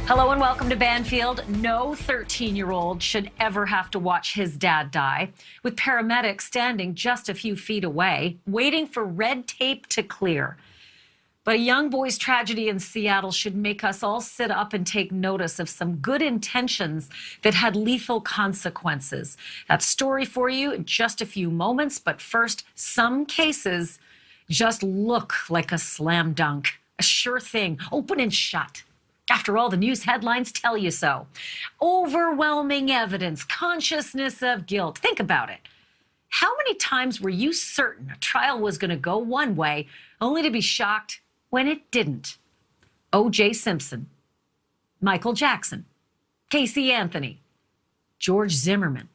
Hello and welcome to Banfield. No 13-year-old should ever have to watch his dad die, with paramedics standing just a few feet away, waiting for red tape to clear. But a young boy's tragedy in Seattle should make us all sit up and take notice of some good intentions that had lethal consequences. That story for you in just a few moments, but first, some cases just look like a slam dunk, a sure thing, open and shut. After all, the news headlines tell you so. Overwhelming evidence, consciousness of guilt. Think about it. How many times were you certain a trial was going to go one way, only to be shocked when it didn't? O.J. Simpson, Michael Jackson, Casey Anthony, George Zimmerman.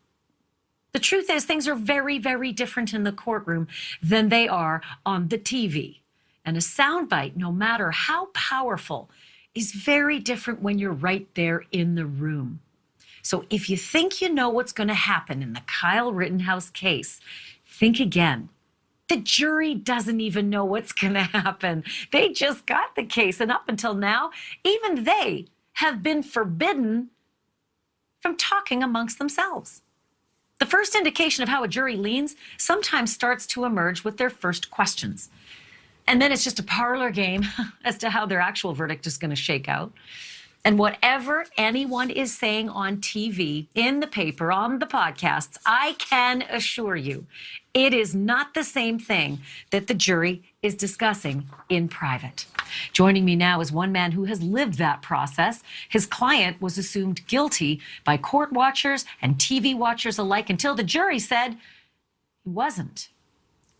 The truth is, things are very, very different in the courtroom than they are on the TV. And a soundbite, no matter how powerful, is very different when you're right there in the room. So if you think you know what's going to happen in the Kyle Rittenhouse case, think again. The jury doesn't even know what's going to happen. They just got the case, and up until now, even they have been forbidden from talking amongst themselves. The first indication of how a jury leans sometimes starts to emerge with their first questions. And then it's just a parlor game as to how their actual verdict is going to shake out. And whatever anyone is saying on TV, in the paper, on the podcasts, I can assure you, it is not the same thing that the jury is discussing in private. Joining me now is one man who has lived that process. His client was assumed guilty by court watchers and TV watchers alike until the jury said he wasn't.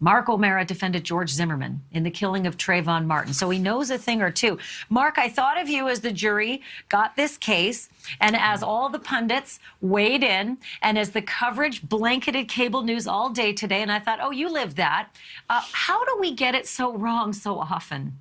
Mark O'Mara defended George Zimmerman in the killing of Trayvon Martin, so he knows a thing or two. Mark, I thought of you as the jury got this case, and as all the pundits weighed in, and as the coverage blanketed cable news all day today, and I thought, oh, you lived that. How do we get it so wrong so often?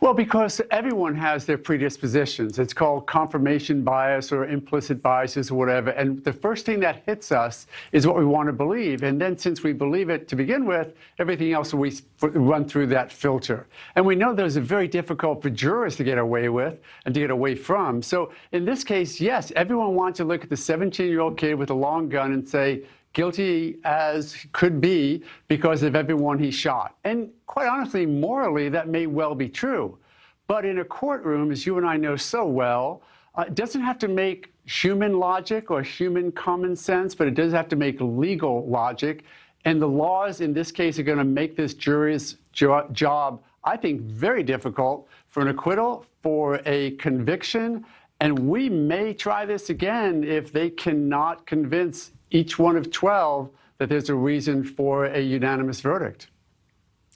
Well, because everyone has their predispositions. It's called confirmation bias or implicit biases or whatever. And the first thing that hits us is what we want to believe. And then since we believe it to begin with, everything else we run through that filter. And we know those are very difficult for jurors to get away with and to get away from. So in this case, yes, everyone wants to look at the 17-year-old kid with a long gun and say, guilty as could be because of everyone he shot. And quite honestly, morally, that may well be true. But in a courtroom, as you and I know so well, it doesn't have to make human logic or human common sense, but it does have to make legal logic. And the laws in this case are going to make this jury's job, I think, very difficult for an acquittal, for a conviction. And we may try this again if they cannot convince each one of 12 that there's a reason for a unanimous verdict.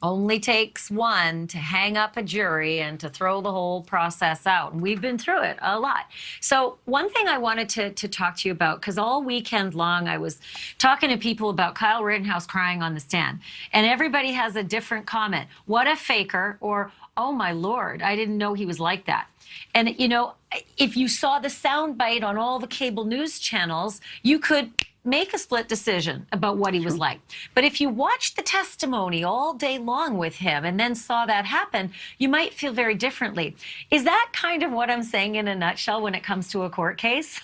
Only takes one to hang up a jury and to throw the whole process out. And we've been through it a lot. So one thing I wanted to talk to you about, because all weekend long I was talking to people about Kyle Rittenhouse crying on the stand. And everybody has a different comment. What a faker, or, oh my Lord, I didn't know he was like that. And, you know, if you saw the soundbite on all the cable news channels, you could make a split decision about what he was like. But if you watched the testimony all day long with him and then saw that happen, you might feel very differently. Is that kind of what I'm saying in a nutshell when it comes to a court case?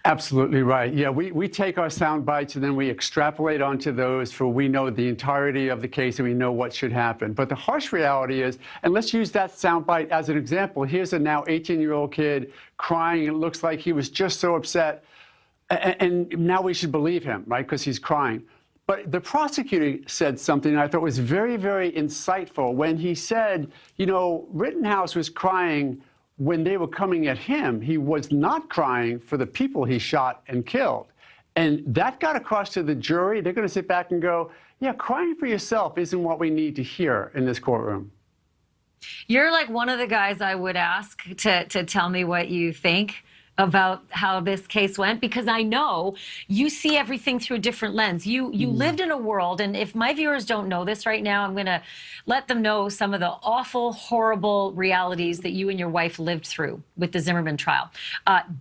Absolutely right. Yeah, we take our sound bites and then we extrapolate onto those, for we know the entirety of the case and we know what should happen. But the harsh reality is, and let's use that sound bite as an example. Here's a now 18-year-old kid crying. It looks like he was just so upset. And now we should believe him, right, because he's crying. But the prosecutor said something I thought was very, very insightful when he said, you know, Rittenhouse was crying when they were coming at him. He was not crying for the people he shot and killed. And that got across to the jury. They're going to sit back and go, yeah, crying for yourself isn't what we need to hear in this courtroom. You're like one of the guys I would ask to tell me what you think about how this case went, because I know you see everything through a different lens. You lived in a world, and if my viewers don't know this right now, I'm going to let them know some of the awful, horrible realities that you and your wife lived through with the Zimmerman trial.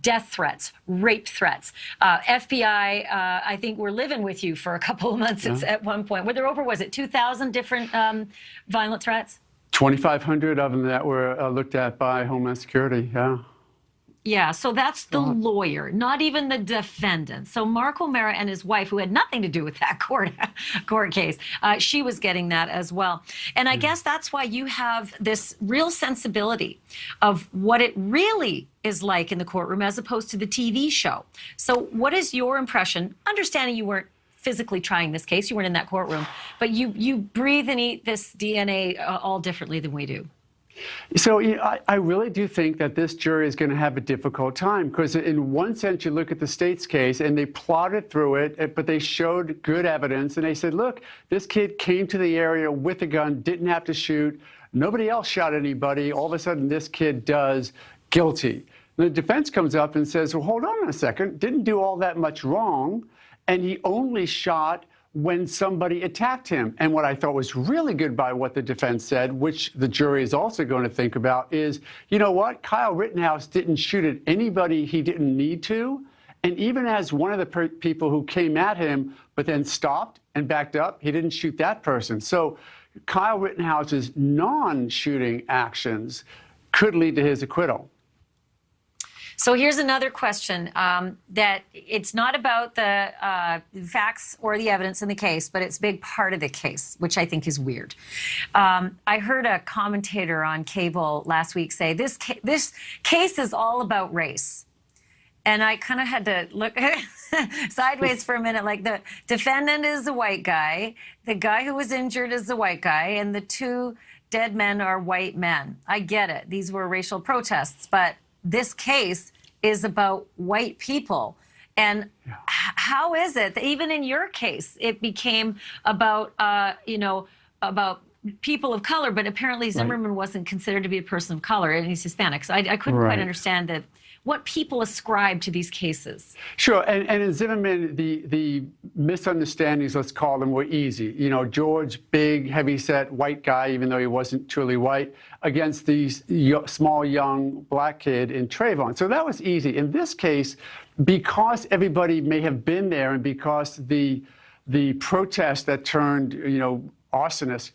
Death threats, rape threats. FBI, I think, were living with you for a couple of months at one point. Were there over, was it 2,000 different violent threats? 2,500 of them that were looked at by Homeland Security, yeah. Yeah, so that's the lawyer, not even the defendant. So Mark O'Mara and his wife, who had nothing to do with that court case, she was getting that as well. And I guess that's why you have this real sensibility of what it really is like in the courtroom as opposed to the TV show. So what is your impression, understanding you weren't physically trying this case, you weren't in that courtroom, but you breathe and eat this DNA all differently than we do? So I really do think that this jury is going to have a difficult time because in one sense you look at the state's case and they plotted through it, but they showed good evidence and they said, look, this kid came to the area with a gun, didn't have to shoot, nobody else shot anybody, all of a sudden this kid does, guilty. The defense comes up and says, well, hold on a second, didn't do all that much wrong, and he only shot when somebody attacked him. And what I thought was really good by what the defense said, which the jury is also going to think about, is, you know what? Kyle Rittenhouse didn't shoot at anybody he didn't need to. And even as one of the people who came at him, but then stopped and backed up, he didn't shoot that person. So Kyle Rittenhouse's non-shooting actions could lead to his acquittal. So here's another question that it's not about the facts or the evidence in the case, but it's a big part of the case, which I think is weird. I heard a commentator on cable last week say this case is all about race. And I kind of had to look sideways for a minute, like the defendant is a white guy, the guy who was injured is a white guy, and the two dead men are white men. I get it. These were racial protests, but this case is about white people. And how is it that even in your case, it became about, about people of color, but apparently Zimmerman wasn't considered to be a person of color and he's Hispanic. So I couldn't quite understand that. What people ascribe to these cases. Sure, and in Zimmerman, the misunderstandings, let's call them, were easy. You know, George, big, heavy-set white guy, even though he wasn't truly white, against the small, young black kid in Trayvon. So that was easy. In this case, because everybody may have been there and because the protest that turned, arsonist,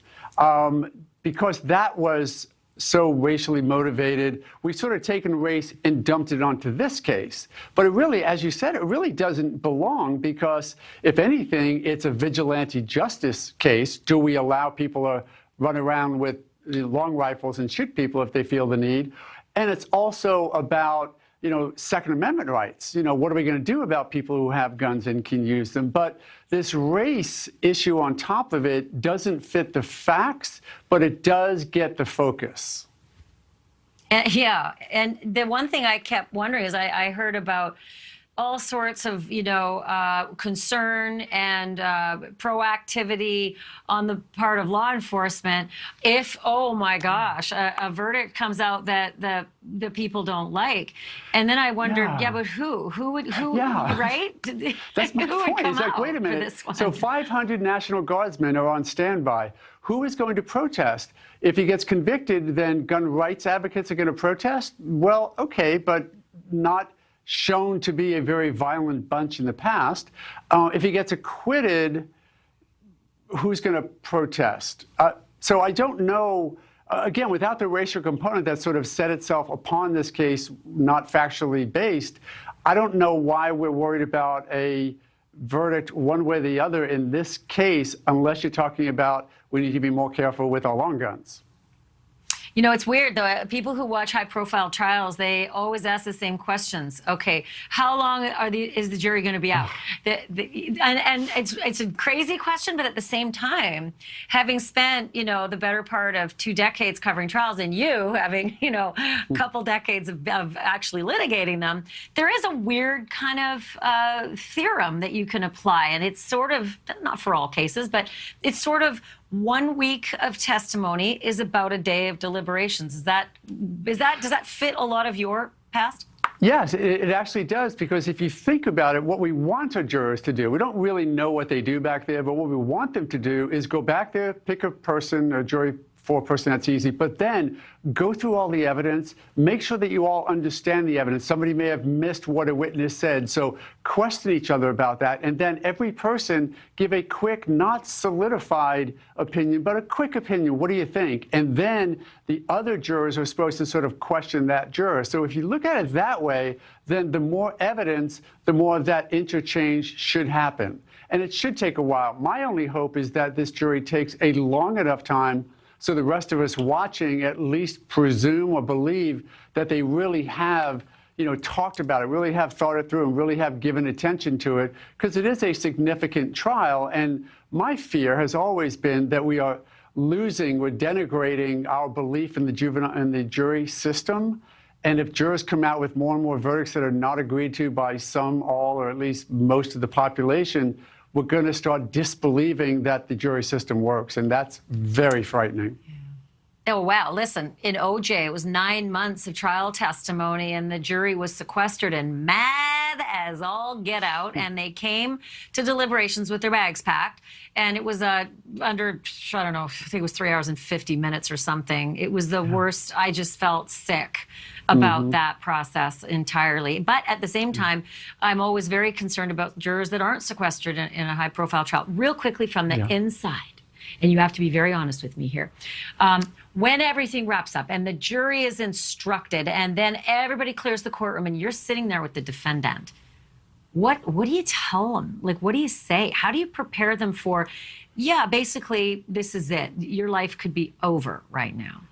because that was so racially motivated, we sort of taken race and dumped it onto this case. But it really, as you said, it really doesn't belong because, if anything, it's a vigilante justice case. Do we allow people to run around with long rifles and shoot people if they feel the need? And it's also about, Second Amendment rights. What are we going to do about people who have guns and can use them? But this race issue on top of it doesn't fit the facts, but it does get the focus. Yeah, and the one thing I kept wondering is I heard about all sorts of, concern and proactivity on the part of law enforcement. If, oh my gosh, a verdict comes out that the people don't like, and then I wondered, but who right? That's my point. It's like, wait a minute. So 500 National Guardsmen are on standby. Who is going to protest? If he gets convicted, then gun rights advocates are going to protest? Well, okay, but not shown to be a very violent bunch in the past. If he gets acquitted, who's going to protest? So I don't know, again, without the racial component that sort of set itself upon this case, not factually based, I don't know why we're worried about a verdict one way or the other in this case, unless you're talking about we need to be more careful with our long guns. It's weird, though. People who watch high-profile trials, they always ask the same questions. Okay, how long is the jury going to be out? And it's a crazy question, but at the same time, having spent, the better part of 2 decades covering trials, and you having, a couple decades of actually litigating them, there is a weird kind of theorem that you can apply, and it's sort of, not for all cases, but it's sort of 1 week of testimony is about a day of deliberations. Does that fit a lot of your past? Yes, it actually does, because if you think about it, what we want our jurors to do, we don't really know what they do back there, but what we want them to do is go back there, pick a person, a jury four-person, that's easy. But then go through all the evidence, make sure that you all understand the evidence. Somebody may have missed what a witness said, so question each other about that. And then every person give a quick, not solidified opinion, but a quick opinion. What do you think? And then the other jurors are supposed to sort of question that juror. So if you look at it that way, then the more evidence, the more of that interchange should happen. And it should take a while. My only hope is that this jury takes a long enough time so the rest of us watching at least presume or believe that they really have, talked about it, really have thought it through, and really have given attention to it, because it is a significant trial. And my fear has always been that we are losing, we're denigrating our belief in the jury system. And if jurors come out with more and more verdicts that are not agreed to by some, all, or at least most of the population, we're going to start disbelieving that the jury system works. And that's very frightening. Yeah. Oh, wow. Listen, in OJ, it was 9 months of trial testimony, and the jury was sequestered and mad as all get out. And they came to deliberations with their bags packed. And it was under, I don't know, I think it was 3 hours and 50 minutes or something. It was the worst. I just felt sick about that process entirely. But at the same time, I'm always very concerned about jurors that aren't sequestered in a high-profile trial. Real quickly from the inside, and you have to be very honest with me here. When everything wraps up and the jury is instructed and then everybody clears the courtroom and you're sitting there with the defendant, what do you tell them? Like, what do you say? How do you prepare them for, basically, this is it. Your life could be over right now?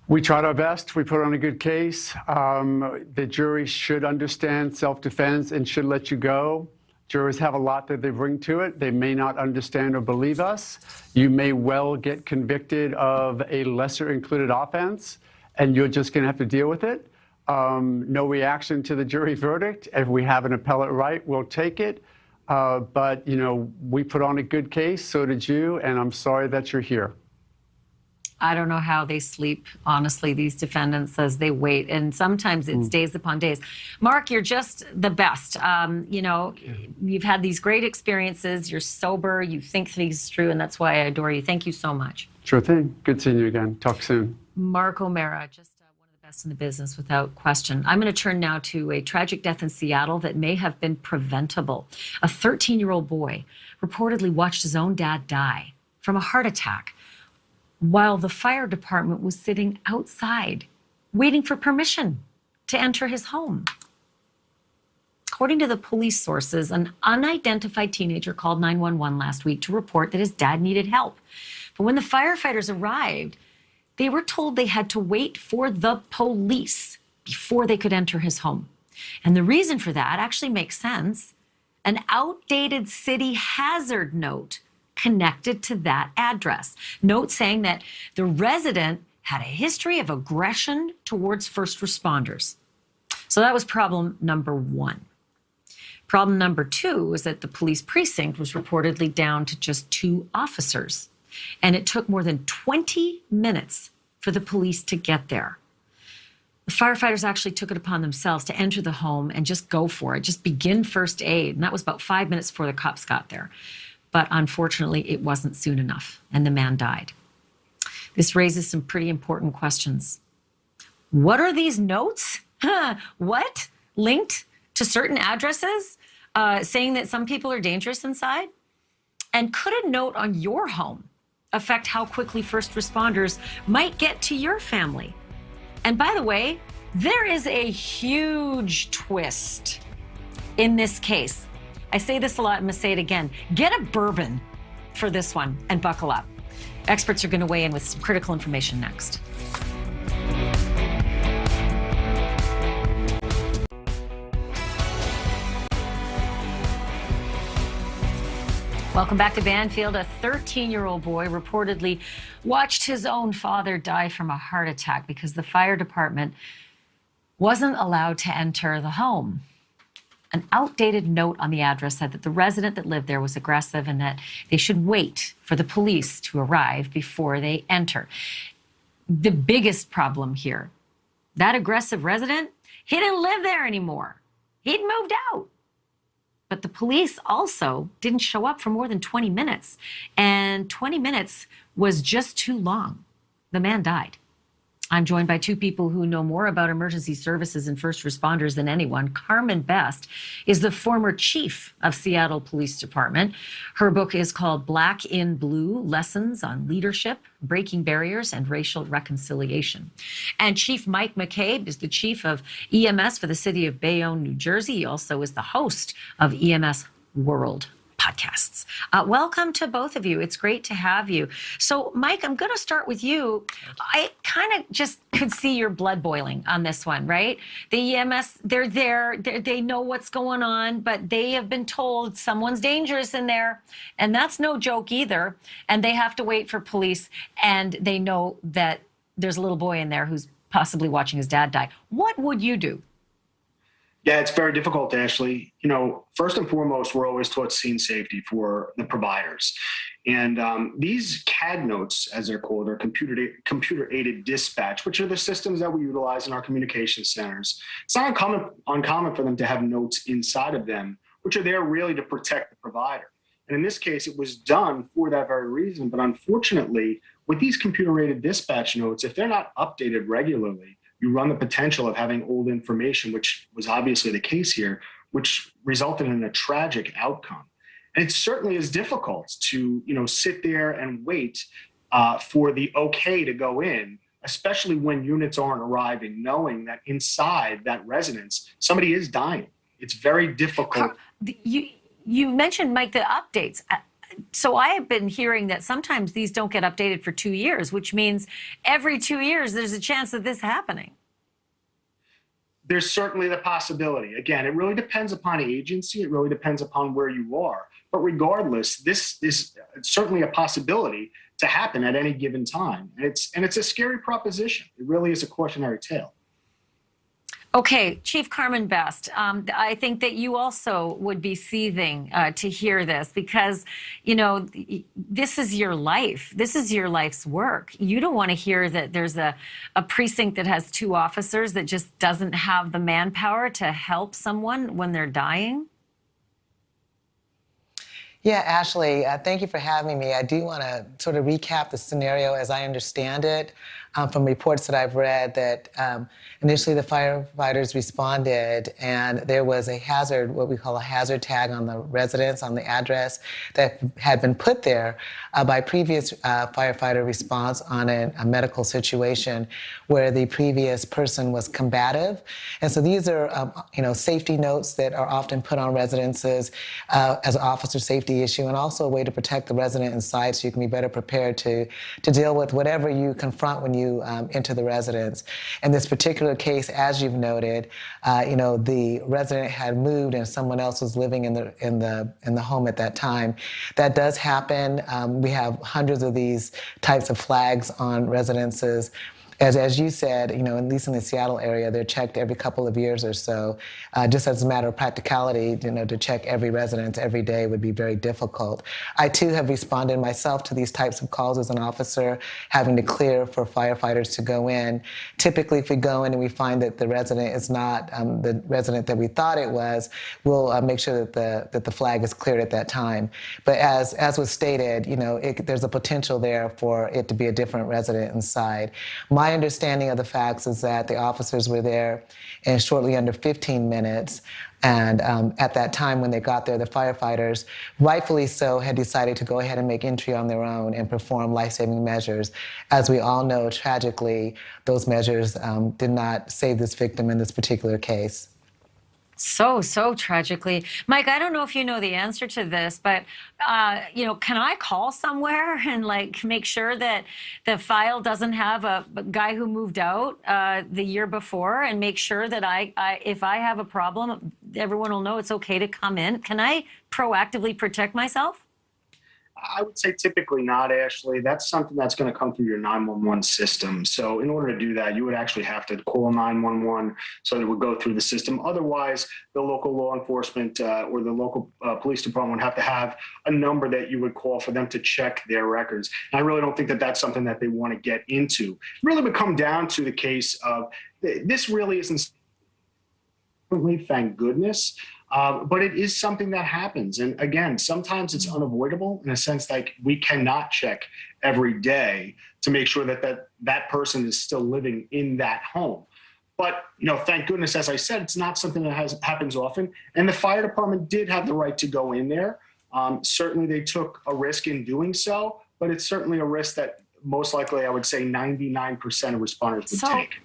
We tried our best. We put on a good case. The jury should understand self-defense and should let you go. Jurors have a lot that they bring to it. They may not understand or believe us. You may well get convicted of a lesser included offense, and you're just going to have to deal with it. No reaction to the jury verdict. If we have an appellate right, we'll take it. But, we put on a good case, so did you, and I'm sorry that you're here. I don't know how they sleep, honestly, these defendants, as they wait. And sometimes it's days upon days. Mark, you're just the best. You've had these great experiences. You're sober. You think things through, and that's why I adore you. Thank you so much. Sure thing. Good seeing you again. Talk soon. Mark O'Mara, just one of the best in the business, without question. I'm going to turn now to a tragic death in Seattle that may have been preventable. A 13-year-old boy reportedly watched his own dad die from a heart attack while the fire department was sitting outside waiting for permission to enter his home. According to the police sources, an unidentified teenager called 911 last week to report that his dad needed help. But when the firefighters arrived, they were told they had to wait for the police before they could enter his home. And the reason for that actually makes sense. An outdated city hazard note connected to that address. Note saying that the resident had a history of aggression towards first responders. So that was problem number one. Problem number two was that the police precinct was reportedly down to just 2 officers. And it took more than 20 minutes for the police to get there. The firefighters actually took it upon themselves to enter the home and just go for it, just begin first aid. And that was about 5 minutes before the cops got there. But unfortunately, it wasn't soon enough, and the man died. This raises some pretty important questions. What are these notes? What? Linked to certain addresses, saying that some people are dangerous inside? And could a note on your home affect how quickly first responders might get to your family? And by the way, there is a huge twist in this case. I say this a lot, I'm going to say it again. Get a bourbon for this one and buckle up. Experts are going to weigh in with some critical information next. Welcome back to Banfield. A 13-year-old boy reportedly watched his own father die from a heart attack because the fire department wasn't allowed to enter the home. An outdated note on the address said that the resident that lived there was aggressive and that they should wait for the police to arrive before they enter. The biggest problem here, that aggressive resident, he didn't live there anymore. He'd moved out. But the police also didn't show up for more than 20 minutes. And 20 minutes was just too long. The man died. I'm joined by two people who know more about emergency services and first responders than anyone. Carmen Best is the former chief of Seattle Police Department. Her book is called Black in Blue: Lessons on Leadership, Breaking Barriers, and Racial Reconciliation. And Chief Mike McCabe is the chief of EMS for the city of Bayonne, New Jersey. He also is the host of EMS World podcasts. Welcome to both of you. It's great to have you. So, Mike, I'm going to start with you. I kind of just could see your blood boiling on this one, right? The EMS, they're there, they know what's going on, but they have been told someone's dangerous in there. And that's no joke either. And they have to wait for police, and they know that there's a little boy in there who's possibly watching his dad die. What would you do? Yeah, it's very difficult, Ashley. First and foremost, we're always taught scene safety for the providers. And these CAD notes, as they're called, are computer-aided dispatch, which are the systems that we utilize in our communication centers. It's not uncommon for them to have notes inside of them, which are there really to protect the provider. And in this case, it was done for that very reason. But unfortunately, with these computer-aided dispatch notes, if they're not updated regularly, you run the potential of having old information, which was obviously the case here, which resulted in a tragic outcome. And it certainly is difficult to, sit there and wait for the okay to go in, especially when units aren't arriving, knowing that inside that residence, somebody is dying. It's very difficult. You mentioned, Mike, the updates. So I have been hearing that sometimes these don't get updated for 2 years, which means every 2 years there's a chance of this happening. There's certainly the possibility. Again, it really depends upon agency. It really depends upon where you are. But regardless, this is certainly a possibility to happen at any given time. And it's a scary proposition. It really is a cautionary tale. Okay, Chief Carmen Best, I think that you also would be seething to hear this because, this is your life. This is your life's work. You don't want to hear that there's a precinct that has 2 officers that just doesn't have the manpower to help someone when they're dying. Yeah, Ashleigh, thank you for having me. I do want to sort of recap the scenario as I understand it from reports that I've read that initially the firefighters responded and there was a hazard, what we call a hazard tag on the residence, on the address that had been put there by previous firefighter response on a medical situation where the previous person was combative. And so these are, safety notes that are often put on residences as an officer safety issue and also a way to protect the resident inside so you can be better prepared to deal with whatever you confront when you enter the residence. In this particular case, as you've noted, the resident had moved and someone else was living in the home at that time. That does happen. We have hundreds of these types of flags on residences. As you said, at least in the Seattle area, they're checked every couple of years or so. Just as a matter of practicality, to check every residence every day would be very difficult. I, too, have responded myself to these types of calls as an officer, having to clear for firefighters to go in. Typically, if we go in and we find that the resident is not the resident that we thought it was, we'll make sure that the flag is cleared at that time. But as was stated, there's a potential there for it to be a different resident inside. My understanding of the facts is that the officers were there in shortly under 15 minutes. And at that time when they got there, the firefighters, rightfully so, had decided to go ahead and make entry on their own and perform life-saving measures. As we all know, tragically, those measures did not save this victim in this particular case. So tragically. Mike, I don't know if you know the answer to this, but, can I call somewhere and make sure that the file doesn't have a guy who moved out the year before and make sure that if I have a problem, everyone will know it's okay to come in? Can I proactively protect myself? I would say typically not, Ashley. That's something that's going to come through your 911 system. So in order to do that, you would actually have to call 911 so that it would go through the system. Otherwise, the local law enforcement or the local police department would have to have a number that you would call for them to check their records. And I really don't think that that's something that they want to get into. It really would come down to the case of this really isn't, thank goodness. But it is something that happens. And again, sometimes it's unavoidable in a sense like we cannot check every day to make sure that person is still living in that home. But, thank goodness, as I said, it's not something that happens often. And the fire department did have the right to go in there. Certainly they took a risk in doing so, but it's certainly a risk that most likely I would say 99% of responders would take.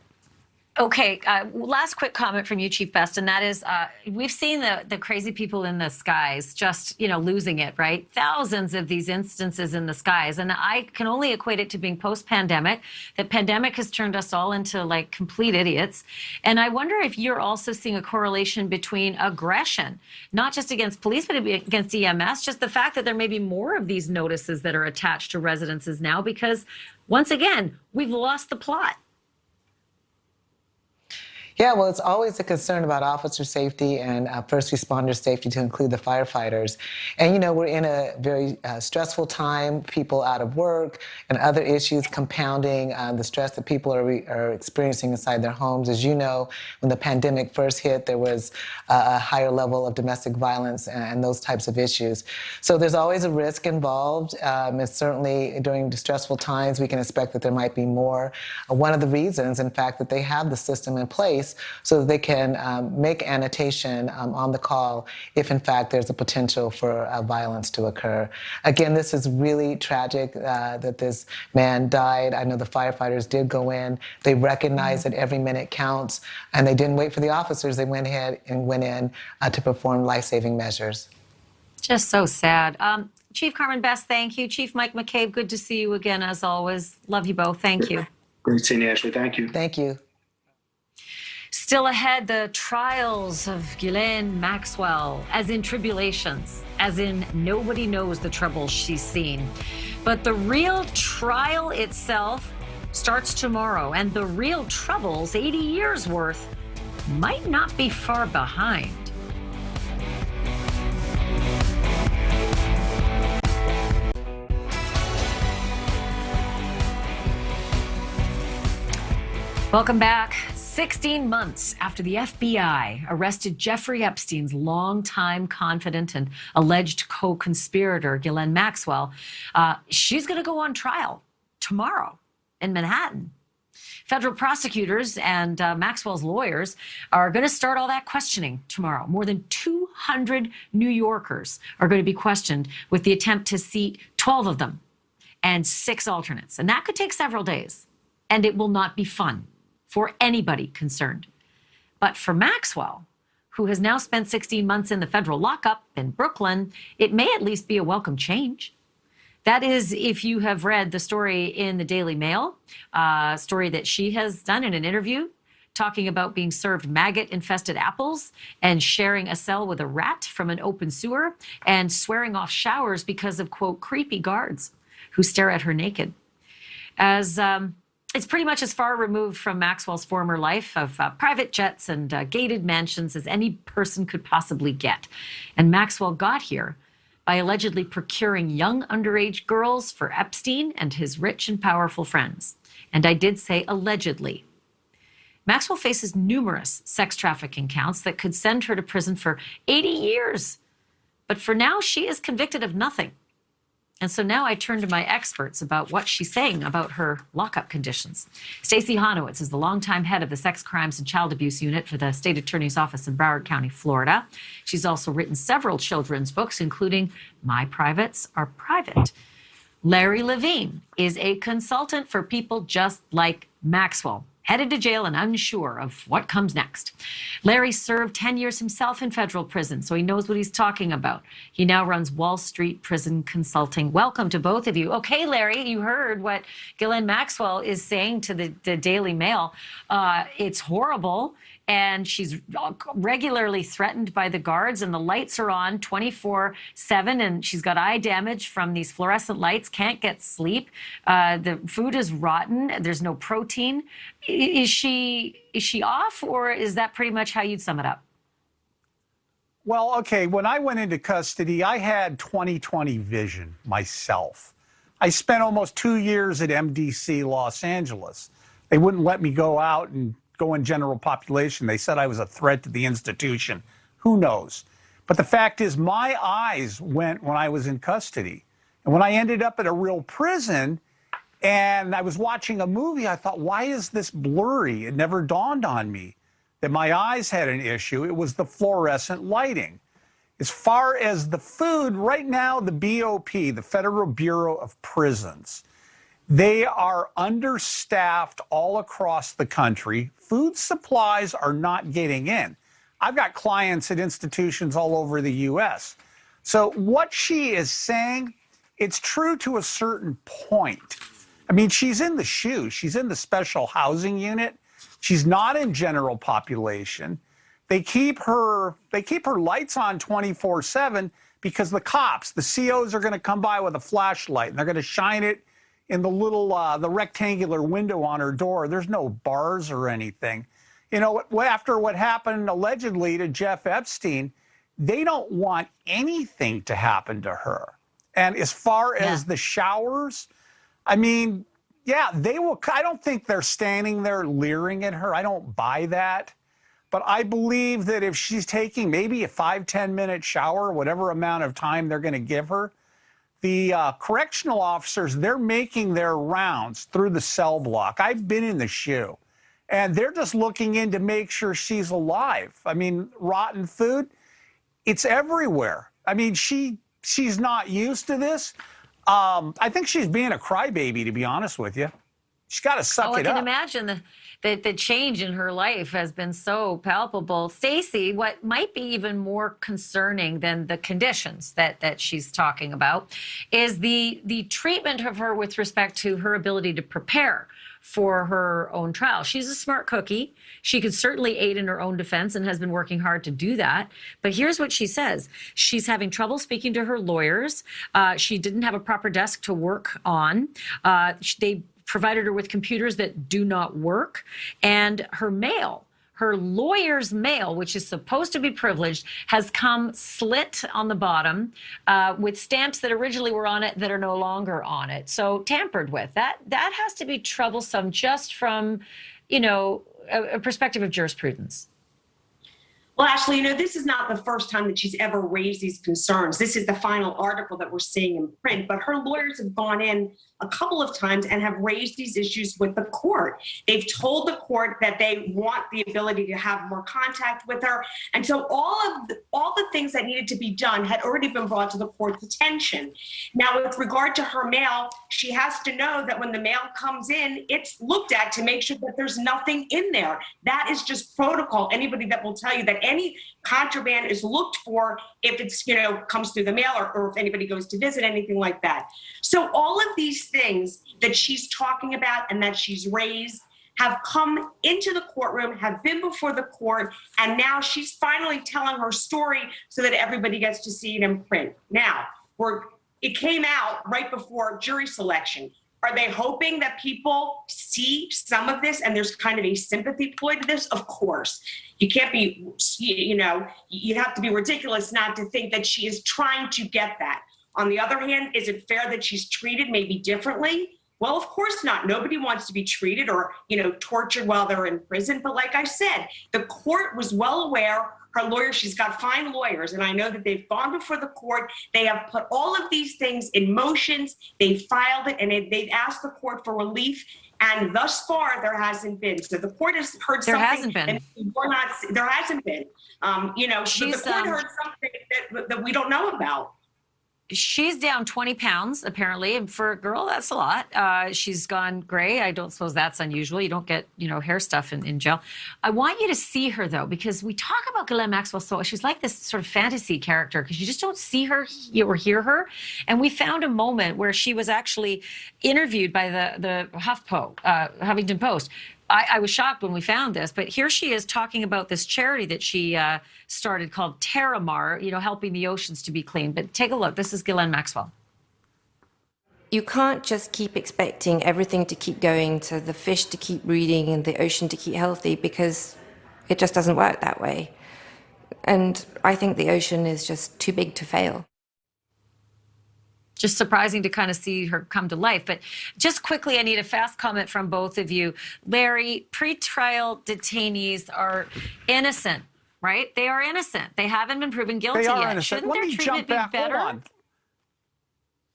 Okay, last quick comment from you, Chief Best, and that is we've seen the crazy people in the skies just, losing it, right? Thousands of these instances in the skies. And I can only equate it to being post-pandemic. The pandemic has turned us all into like complete idiots. And I wonder if you're also seeing a correlation between aggression, not just against police, but against EMS, just the fact that there may be more of these notices that are attached to residences now because, once again, we've lost the plot. Yeah, well, it's always a concern about officer safety and first responder safety, to include the firefighters. And, we're in a very stressful time, people out of work and other issues compounding the stress that people are experiencing inside their homes. As you know, when the pandemic first hit, there was a higher level of domestic violence and those types of issues. So there's always a risk involved. And certainly during the stressful times, we can expect that there might be more. One of the reasons, in fact, that they have the system in place so that they can make annotation on the call if, in fact, there's a potential for violence to occur. Again, this is really tragic that this man died. I know the firefighters did go in. They recognized that every minute counts, and they didn't wait for the officers. They went ahead and went in to perform life-saving measures. Just so sad. Chief Carmen Best, thank you. Chief Mike McCabe, good to see you again, as always. Love you both. Thank you. Great seeing you, Ashleigh. Thank you. Thank you. Still ahead, the trials of Guillen Maxwell, as in tribulations, as in nobody knows the troubles she's seen. But the real trial itself starts tomorrow, and the real troubles, 80 years worth, might not be far behind. Welcome back. 16 months after the FBI arrested Jeffrey Epstein's longtime confidant and alleged co-conspirator, Guillen Maxwell, she's going to go on trial tomorrow in Manhattan. Federal prosecutors and Maxwell's lawyers are going to start all that questioning tomorrow. More than 200 New Yorkers are going to be questioned with the attempt to seat 12 of them and 6 alternates. And that could take several days. And it will not be fun for anybody concerned. But for Maxwell, who has now spent 16 months in the federal lockup in Brooklyn, it may at least be a welcome change. That is, if you have read the story in the Daily Mail, a story that she has done in an interview, talking about being served maggot-infested apples and sharing a cell with a rat from an open sewer and swearing off showers because of, quote, creepy guards who stare at her naked. It's pretty much as far removed from Maxwell's former life of private jets and gated mansions as any person could possibly get. And Maxwell got here by allegedly procuring young underage girls for Epstein and his rich and powerful friends. And I did say allegedly. Maxwell faces numerous sex trafficking counts that could send her to prison for 80 years. But for now, she is convicted of nothing. And so now I turn to my experts about what she's saying about her lockup conditions. Stacey Honowitz is the longtime head of the Sex Crimes and Child Abuse Unit for the State Attorney's Office in Broward County, Florida. She's also written several children's books, including My Privates Are Private. Larry Levine is a consultant for people just like Maxwell, headed to jail and unsure of what comes next. Larry served 10 years himself in federal prison, so he knows what he's talking about. He now runs Wall Street Prison Consulting. Welcome to both of you. Okay, Larry, you heard what Guillen Maxwell is saying to the Daily Mail. It's horrible, and she's regularly threatened by the guards, and the lights are on 24/7, and she's got eye damage from these fluorescent lights, can't get sleep. The food is rotten. There's no protein. Is she off, or is that pretty much how you'd sum it up? Well, okay, when I went into custody, I had 20/20 vision myself. I spent almost 2 years at MDC Los Angeles. They wouldn't let me go out and go in general population. They said I was a threat to the institution. Who knows? But the fact is, my eyes went when I was in custody. And when I ended up at a real prison and I was watching a movie, I thought, why is this blurry? It never dawned on me that my eyes had an issue. It was the fluorescent lighting. As far as the food, right now, the BOP, the Federal Bureau of Prisons, they are understaffed all across the country. Food supplies are not getting in. I've got clients at institutions all over the U.S. So what she is saying, it's true to a certain point. I mean, she's in the SHU. She's in the special housing unit. She's not in general population. They keep her lights on 24/7 because the cops, the COs, are going to come by with a flashlight and they're going to shine it in the little the rectangular window on her door. There's no bars or anything. You know, after what happened allegedly to Jeff Epstein, they don't want anything to happen to her. And as far as the showers, I mean, yeah, they will. I don't think they're standing there leering at her. I don't buy that. But I believe that if she's taking maybe a 5-10 minute shower, whatever amount of time they're going to give her, the correctional officers, they're making their rounds through the cell block. I've been in the SHU, and they're just looking in to make sure she's alive. I mean, rotten food, it's everywhere. I mean, she's not used to this. I think she's being a crybaby, to be honest with you. She's got to suck it up. I can imagine the change in her life has been so palpable. Stacey, what might be even more concerning than the conditions that she's talking about is the treatment of her with respect to her ability to prepare for her own trial. She's a smart cookie. She could certainly aid in her own defense and has been working hard to do that. But here's what she says. She's having trouble speaking to her lawyers. She didn't have a proper desk to work on. They provided her with computers that do not work. And her mail, her lawyer's mail, which is supposed to be privileged, has come slit on the bottom with stamps that originally were on it that are no longer on it. So tampered with. That has to be troublesome just from, you know, a perspective of jurisprudence. Well, Ashleigh, you know, this is not the first time that she's ever raised these concerns. This is the final article that we're seeing in print, but her lawyers have gone in a couple of times and have raised these issues with the court. They've told the court that they want the ability to have more contact with her. And so all the things that needed to be done had already been brought to the court's attention. Now, with regard to her mail, she has to know that when the mail comes in, it's looked at to make sure that there's nothing in there. That is just protocol. Anybody that will tell you that any contraband is looked for if it's, you know, comes through the mail or if anybody goes to visit, anything like that. So all of these things that she's talking about and that she's raised have come into the courtroom, have been before the court, and now she's finally telling her story so that everybody gets to see it in print. Now, it came out right before jury selection. Are they hoping that people see some of this and there's kind of a sympathy ploy to this? Of course. You can't be, you know, you have to be ridiculous not to think that she is trying to get that. On the other hand, is it fair that she's treated maybe differently? Well, of course not. Nobody wants to be treated or, you know, tortured while they're in prison. But like I said, the court was well aware. Her lawyer, she's got fine lawyers, and I know that they've gone before the court. They have put all of these things in motions. They've filed it, and they've asked the court for relief. And thus far, there hasn't been. So the court has heard something. There hasn't been. There hasn't been. You know, the court heard something that we don't know about. She's down 20 pounds, apparently. And for a girl, that's a lot. She's gone gray. I don't suppose that's unusual. You don't get, you know, hair stuff in jail. I want you to see her, though, because we talk about Guillen Maxwell so she's like this sort of fantasy character because you just don't see her or hear her. And we found a moment where she was actually interviewed by the Huffington Post. I was shocked when we found this, but here she is talking about this charity that she started called Terramar, you know, helping the oceans to be clean. But take a look. This is Guillen Maxwell. You can't just keep expecting everything to keep going, to the fish to keep breeding and the ocean to keep healthy, because it just doesn't work that way. And I think the ocean is just too big to fail. Just surprising to kind of see her come to life. But just quickly, I need a fast comment from both of you. Larry, pretrial detainees are innocent right? They are innocent. They haven't been proven guilty They are yet. innocent. Shouldn't Let their me treatment jump be back. better? Hold on.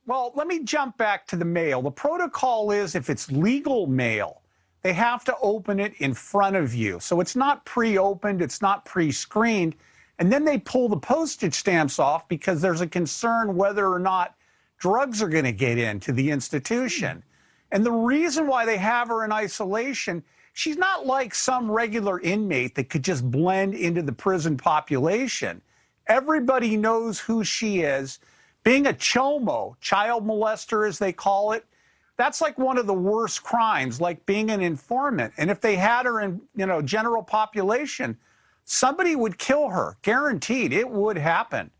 Well, let me jump back to the mail. The protocol is if it's legal mail, they have to open it in front of you. So it's not pre-opened, it's not pre-screened. And then they pull the postage stamps off because there's a concern whether or not drugs are going to get into the institution. And the reason why they have her in isolation, she's not like some regular inmate that could just blend into the prison population. Everybody knows who she is. Being a chomo, child molester as they call it, that's like one of the worst crimes, like being an informant. And if they had her in, general population, somebody would kill her, guaranteed. It would happen.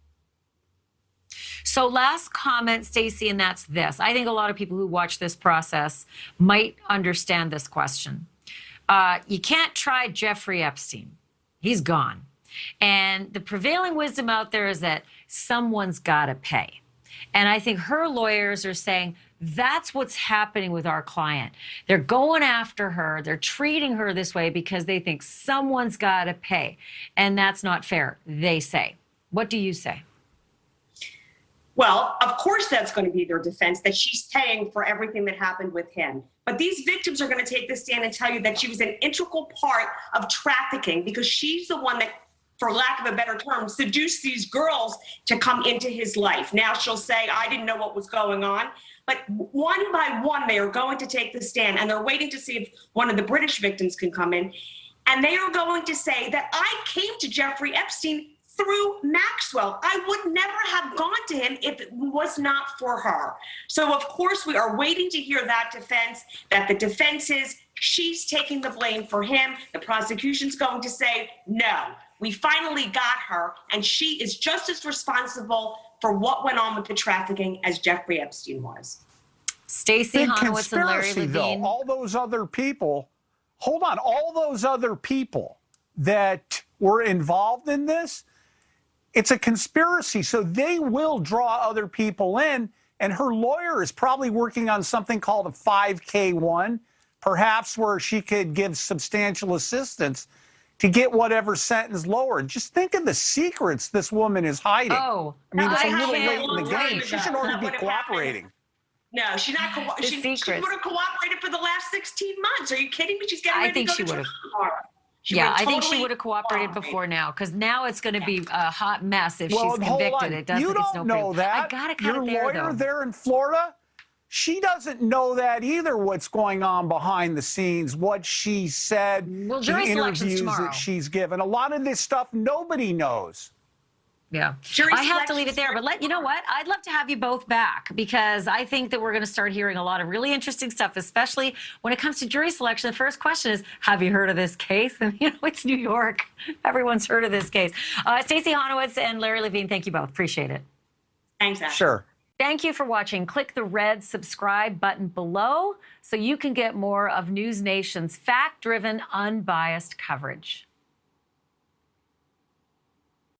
So last comment, Stacey, and that's this. I think a lot of people who watch this process might understand this question. You can't try Jeffrey Epstein. He's gone. And the prevailing wisdom out there is that someone's got to pay. And I think her lawyers are saying that's what's happening with our client. They're going after her. They're treating her this way because they think someone's got to pay. And that's not fair, they say. What do you say? Well, of course, that's going to be their defense, that she's paying for everything that happened with him. But these victims are going to take the stand and tell you that she was an integral part of trafficking because she's the one that, for lack of a better term, seduced these girls to come into his life. Now she'll say, I didn't know what was going on. But one by one, they are going to take the stand, and they're waiting to see if one of the British victims can come in. And they are going to say that I came to Jeffrey Epstein through Maxwell. I would never have gone to him if it was not for her. So, of course, we are waiting to hear that defense, that the defense is she's taking the blame for him. The prosecution's going to say, no, we finally got her, and she is just as responsible for what went on with the trafficking as Jeffrey Epstein was. Stacey Big Honowitz and Larry conspiracy, Levine. though. All those other people, hold on, all those other people that were involved in this, it's a conspiracy, so they will draw other people in, and her lawyer is probably working on something called a 5K1, perhaps where she could give substantial assistance to get whatever sentence lowered. Just think of the secrets this woman is hiding. Oh, I mean, it's a I little can't late in the game. She should already be cooperating. No, she's not. She would have cooperated for the last 16 months. Are you kidding me? She's getting ready to go to trial tomorrow. Yeah, I think she would have cooperated before now, because now it's going to be a hot mess if she's convicted. It doesn't. You don't know that. I gotta cut Your it there, lawyer though. there in Florida, she doesn't know that either. What's going on behind the scenes? What she said, Well, the jury selection's interviews tomorrow. that she's given. A lot of this stuff nobody knows. Yeah, Jury I have to leave it selection's there. But you know what? I'd love to have you both back, because I think that we're going to start hearing a lot of really interesting stuff, especially when it comes to jury selection. The first question is, have you heard of this case? And it's New York. Everyone's heard of this case. Stacey Honowitz and Larry Levine, thank you both. Appreciate it. Thanks, Ashley. Sure. Thank you for watching. Click the red subscribe button below so you can get more of NewsNation's fact-driven, unbiased coverage.